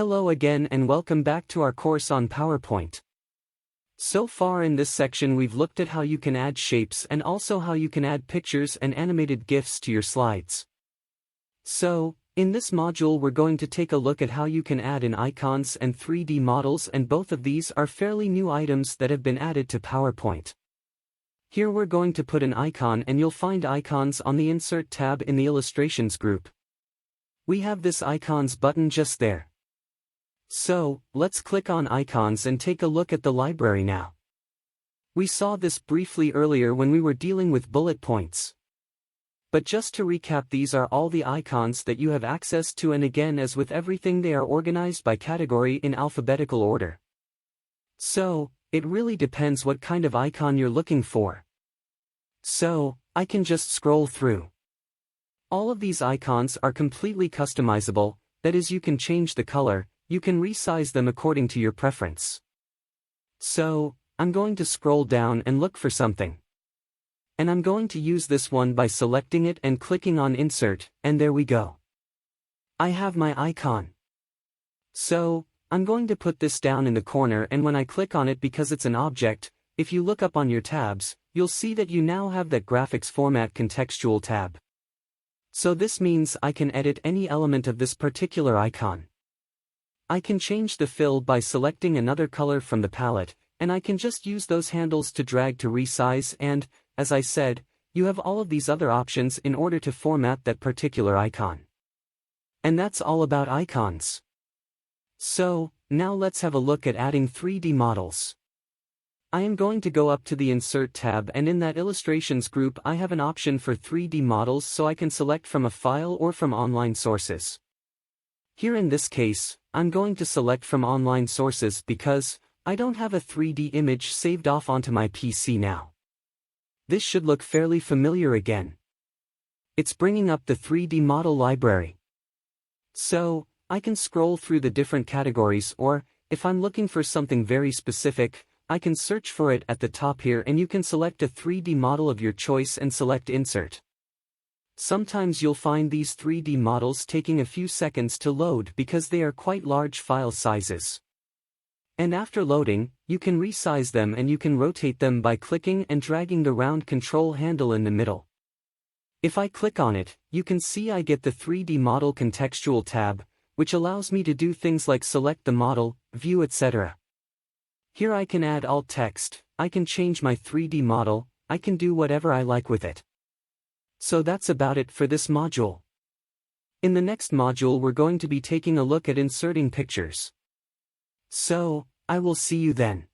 Hello again and welcome back to our course on PowerPoint. So far in this section we've looked at how you can add shapes and also how you can add pictures and animated GIFs to your slides. So, in this module we're going to take a look at how you can add in icons and 3D models, and both of these are fairly new items that have been added to PowerPoint. Here we're going to put an icon and you'll find icons on the Insert tab in the Illustrations group. We have this icons button just there. So, let's click on icons and take a look at the library now. We saw this briefly earlier when we were dealing with bullet points. But just to recap, these are all the icons that you have access to, and again, as with everything, they are organized by category in alphabetical order. So, it really depends what kind of icon you're looking for. So, I can just scroll through. All of these icons are completely customizable, that is, you can change the color. You can resize them according to your preference. So, I'm going to scroll down and look for something. And I'm going to use this one by selecting it and clicking on Insert, and there we go. I have my icon. So, I'm going to put this down in the corner, and when I click on it, because it's an object, if you look up on your tabs, you'll see that you now have that Graphics Format Contextual tab. So this means I can edit any element of this particular icon. I can change the fill by selecting another color from the palette, and I can just use those handles to drag to resize, and, as I said, you have all of these other options in order to format that particular icon. And that's all about icons. So, now let's have a look at adding 3D models. I am going to go up to the Insert tab, and in that Illustrations group I have an option for 3D models, so I can select from a file or from online sources. Here in this case, I'm going to select from online sources because I don't have a 3D image saved off onto my PC now. This should look fairly familiar again. It's bringing up the 3D model library. So, I can scroll through the different categories, or, if I'm looking for something very specific, I can search for it at the top here, and you can select a 3D model of your choice and select Insert. Sometimes you'll find these 3D models taking a few seconds to load because they are quite large file sizes. And after loading, you can resize them and you can rotate them by clicking and dragging the round control handle in the middle. If I click on it, you can see I get the 3D Model Contextual tab, which allows me to do things like select the model, view, etc. Here I can add alt text, I can change my 3D model, I can do whatever I like with it. So that's about it for this module. In the next module we're going to be taking a look at inserting pictures. So, I will see you then.